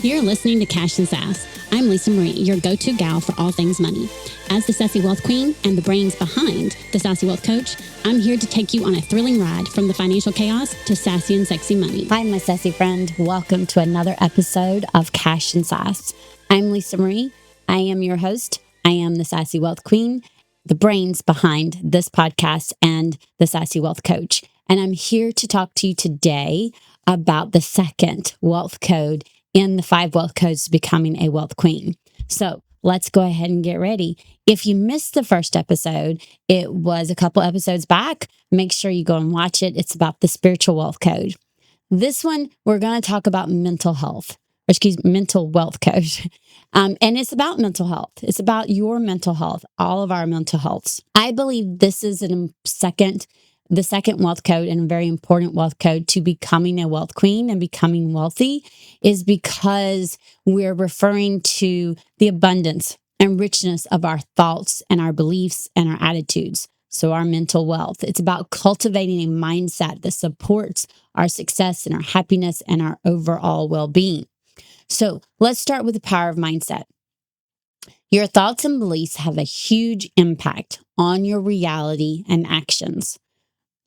You're listening to Cash and Sass. I'm Lisa Marie, your go-to gal for all things money. As the Sassy Wealth Queen and the brains behind the Sassy Wealth Coach, I'm here to take you on a thrilling ride from the financial chaos to sassy and sexy money. Hi, my sassy friend. Welcome to another episode of Cash and Sass. I'm Lisa Marie. I am your host. I am the Sassy Wealth Queen, the brains behind this podcast and the Sassy Wealth Coach. And I'm here to talk to you today about the second wealth code in the 5 wealth codes to becoming a wealth queen. So let's go ahead and get ready. If you missed the first episode, it was a couple episodes back. Make sure you go and watch it. It's about the spiritual wealth code. This one, we're going to talk about mental wealth code. And it's about mental health. It's about your mental health, all of our mental healths. I believe this is the second wealth code, and a very important wealth code to becoming a wealth queen and becoming wealthy, is because we're referring to the abundance and richness of our thoughts and our beliefs and our attitudes. So our mental wealth. It's about cultivating a mindset that supports our success and our happiness and our overall well-being. So let's start with the power of mindset. Your thoughts and beliefs have a huge impact on your reality and actions.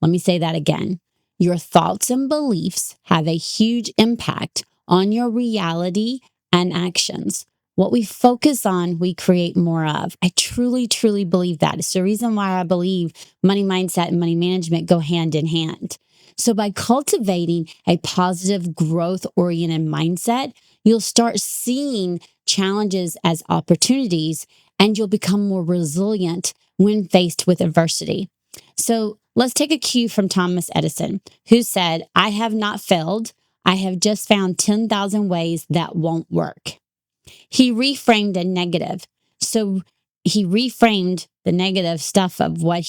Let me say that again. Your thoughts and beliefs have a huge impact on your reality and actions. What we focus on, we create more of. I truly, truly believe that. It's the reason why I believe money mindset and money management go hand in hand. So by cultivating a positive, growth-oriented mindset, you'll start seeing challenges as opportunities, and you'll become more resilient when faced with adversity. So let's take a cue from Thomas Edison, who said, "I have not failed. I have just found 10,000 ways that won't work." He reframed a negative. So he reframed the negative stuff of what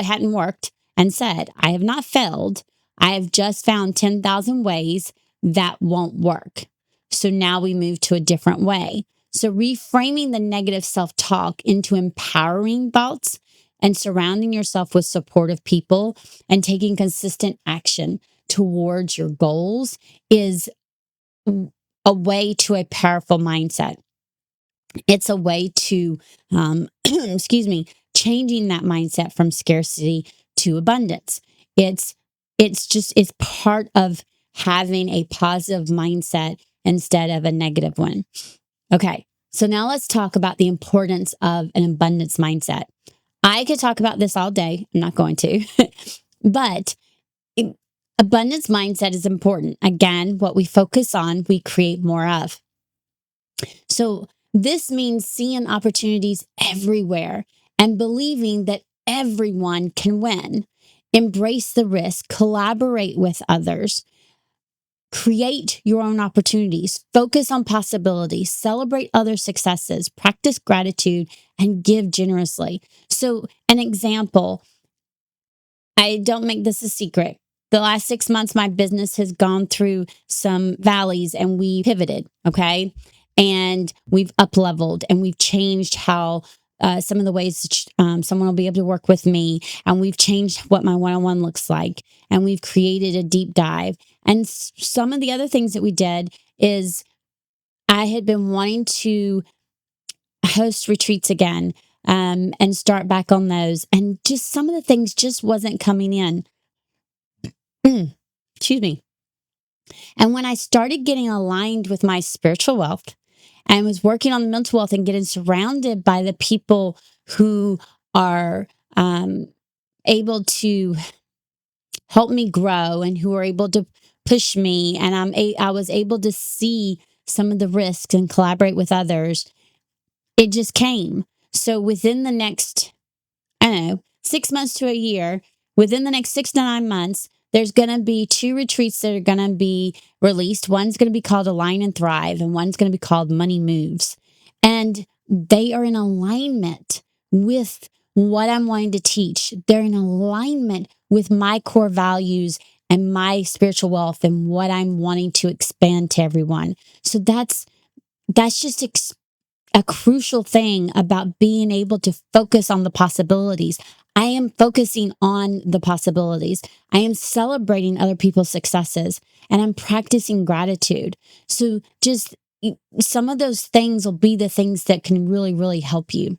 hadn't worked and said, "I have not failed. I have just found 10,000 ways that won't work." So now we move to a different way. So reframing the negative self-talk into empowering thoughts and surrounding yourself with supportive people and taking consistent action towards your goals is a way to a powerful mindset. It's a way to, changing that mindset from scarcity to abundance. It's part of having a positive mindset instead of a negative one. Okay, so now let's talk about the importance of an abundance mindset. I could talk about this all day. I'm not going to, but abundance mindset is important. Again, what we focus on, we create more of. So this means seeing opportunities everywhere and believing that everyone can win. Embrace the risk, collaborate with others, create your own opportunities, focus on possibilities, celebrate other successes, practice gratitude, and give generously. So an example, I don't make this a secret. The last 6 months, my business has gone through some valleys and we pivoted, okay? And we've up-leveled and we've changed how some of the ways someone will be able to work with me. And we've changed what my one-on-one looks like. And we've created a deep dive. And some of the other things that we did is I had been wanting to host retreats again and start back on those. And just some of the things just wasn't coming in. Excuse me. And when I started getting aligned with my spiritual wealth and was working on the mental wealth and getting surrounded by the people who are able to help me grow and who are able to push me, and I was able to see some of the risks and collaborate with others, it just came. So within the next, 6 months to a year, within the next 6 to 9 months, there's going to be 2 retreats that are going to be released. One's going to be called Align and Thrive, and one's going to be called Money Moves. And they are in alignment with what I'm wanting to teach. They're in alignment with my core values and my spiritual wealth and what I'm wanting to expand to everyone. So that's just a crucial thing about being able to focus on the possibilities. I am focusing on the possibilities. I am celebrating other people's successes, and I'm practicing gratitude. So just some of those things will be the things that can really, really help you.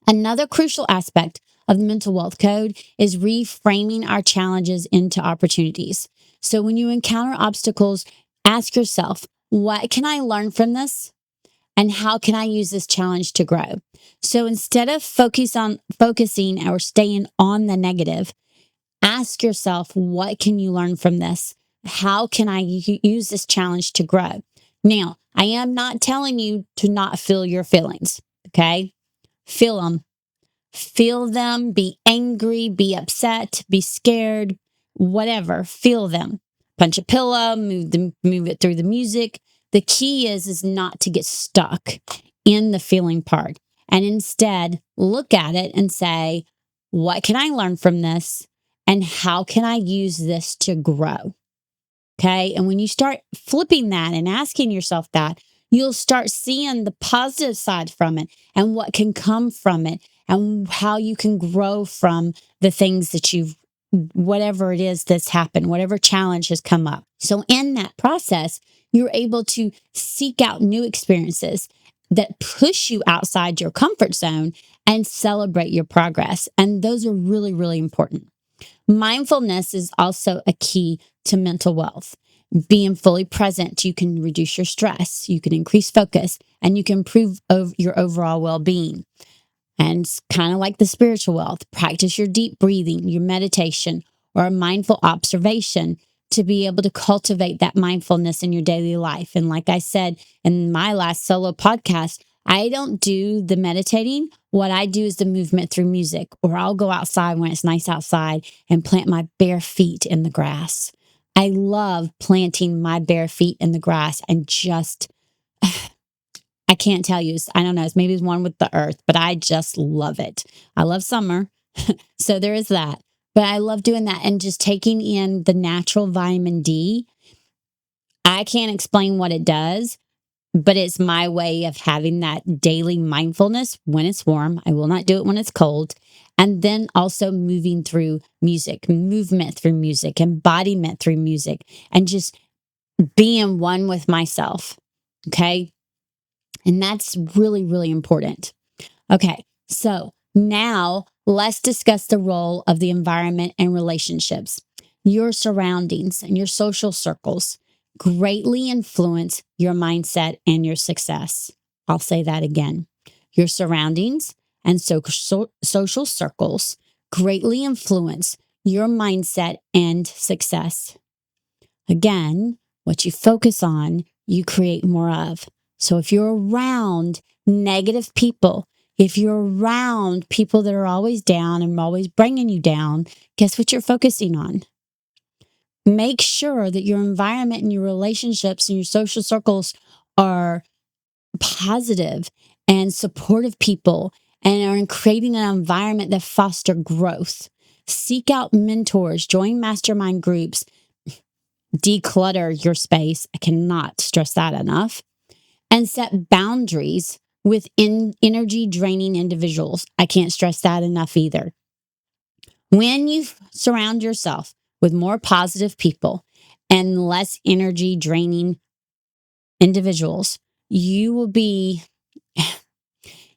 Another crucial aspect of the mental wealth code is reframing our challenges into opportunities. So when you encounter obstacles, ask yourself, what can I learn from this? And how can I use this challenge to grow? So instead of focusing or staying on the negative, ask yourself, what can you learn from this? How can I use this challenge to grow? Now, I am not telling you to not feel your feelings, okay? Feel them. Feel them, be angry, be upset, be scared, whatever. Feel them. Punch a pillow, move it through the music. The key is not to get stuck in the feeling part and instead look at it and say, what can I learn from this? And how can I use this to grow? Okay. And when you start flipping that and asking yourself that, you'll start seeing the positive side from it and what can come from it and how you can grow from the things that whatever it is that's happened, whatever challenge has come up. So in that process, you're able to seek out new experiences that push you outside your comfort zone and celebrate your progress. And those are really, really important. Mindfulness is also a key to mental wealth. Being fully present, you can reduce your stress, you can increase focus, and you can improve your overall well being. And it's kind of like the spiritual wealth. Practice your deep breathing, your meditation, or a mindful observation to be able to cultivate that mindfulness in your daily life. And like I said in my last solo podcast, I don't do the meditating. What I do is the movement through music, or I'll go outside when it's nice outside and plant my bare feet in the grass. I love planting my bare feet in the grass and just, I can't tell you. I don't know. Maybe it's one with the earth, but I just love it. I love summer. So there is that. But I love doing that and just taking in the natural vitamin D. I can't explain what it does, but it's my way of having that daily mindfulness when it's warm. I will not do it when it's cold. And then also moving through music, movement through music, embodiment through music, and just being one with myself. Okay. And that's really, really important. Okay. So now let's discuss the role of the environment and relationships. Your surroundings and your social circles greatly influence your mindset and your success. I'll say that again. Your surroundings and social circles greatly influence your mindset and success. Again, what you focus on, you create more of. So if you're around negative people, if you're around people that are always down and always bringing you down, guess what you're focusing on? Make sure that your environment and your relationships and your social circles are positive and supportive people and are creating an environment that foster growth. Seek out mentors, join mastermind groups, declutter your space. I cannot stress that enough. And set boundaries with energy draining individuals. I can't stress that enough either. When you surround yourself with more positive people and less energy draining individuals, you will be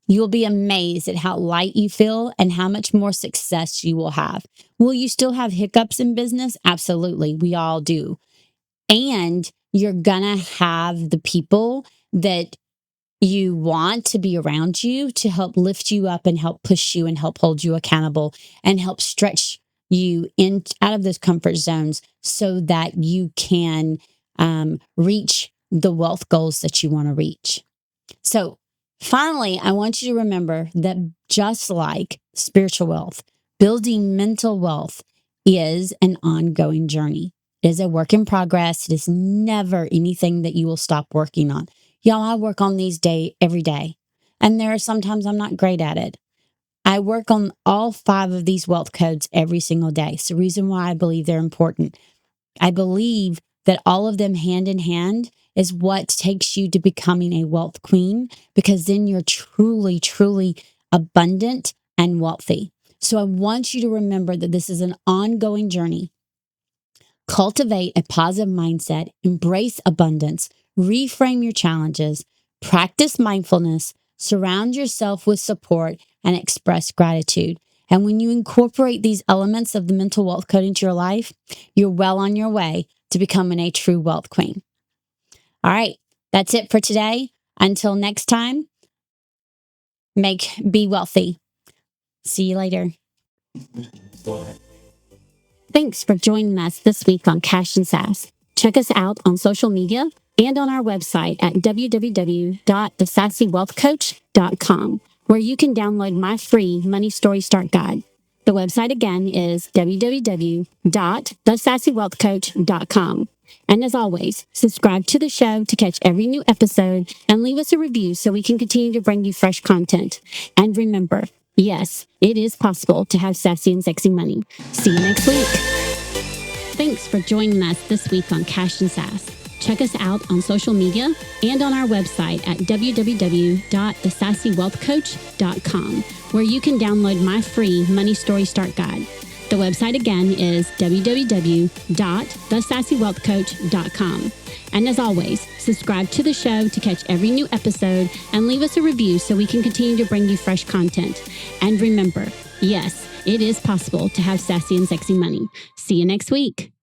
amazed at how light you feel and how much more success you will have. Will you still have hiccups in business? Absolutely. We all do. And you're going to have the people that you want to be around you to help lift you up and help push you and help hold you accountable and help stretch you out of those comfort zones so that you can reach the wealth goals that you want to reach. So finally, I want you to remember that just like spiritual wealth, building mental wealth is an ongoing journey. It is a work in progress. It is never anything that you will stop working on. Y'all, I work on these every day. And there are sometimes I'm not great at it. I work on all 5 of these wealth codes every single day. It's the reason why I believe they're important. I believe that all of them hand in hand is what takes you to becoming a wealth queen, because then you're truly, truly abundant and wealthy. So I want you to remember that this is an ongoing journey. Cultivate a positive mindset, embrace abundance, reframe your challenges, practice mindfulness, surround yourself with support, and express gratitude. And when you incorporate these elements of the mental wealth code into your life, you're well on your way to becoming a true wealth queen. All right, that's it for today. Until next time, be wealthy. See you later. Thanks for joining us this week on Cash and Sass. Check us out on social media and on our website at www.thesassywealthcoach.com, where you can download my free Money Story Start Guide. The website again is www.thesassywealthcoach.com. And as always, subscribe to the show to catch every new episode and leave us a review so we can continue to bring you fresh content. And remember, yes, it is possible to have sassy and sexy money. See you next week. Thanks for joining us this week on Cash and Sass. Check us out on social media and on our website at www.thesassywealthcoach.com, where you can download my free Money Story Start Guide. The website again is www.thesassywealthcoach.com. And as always, subscribe to the show to catch every new episode and leave us a review so we can continue to bring you fresh content. And remember, yes, it is possible to have sassy and sexy money. See you next week.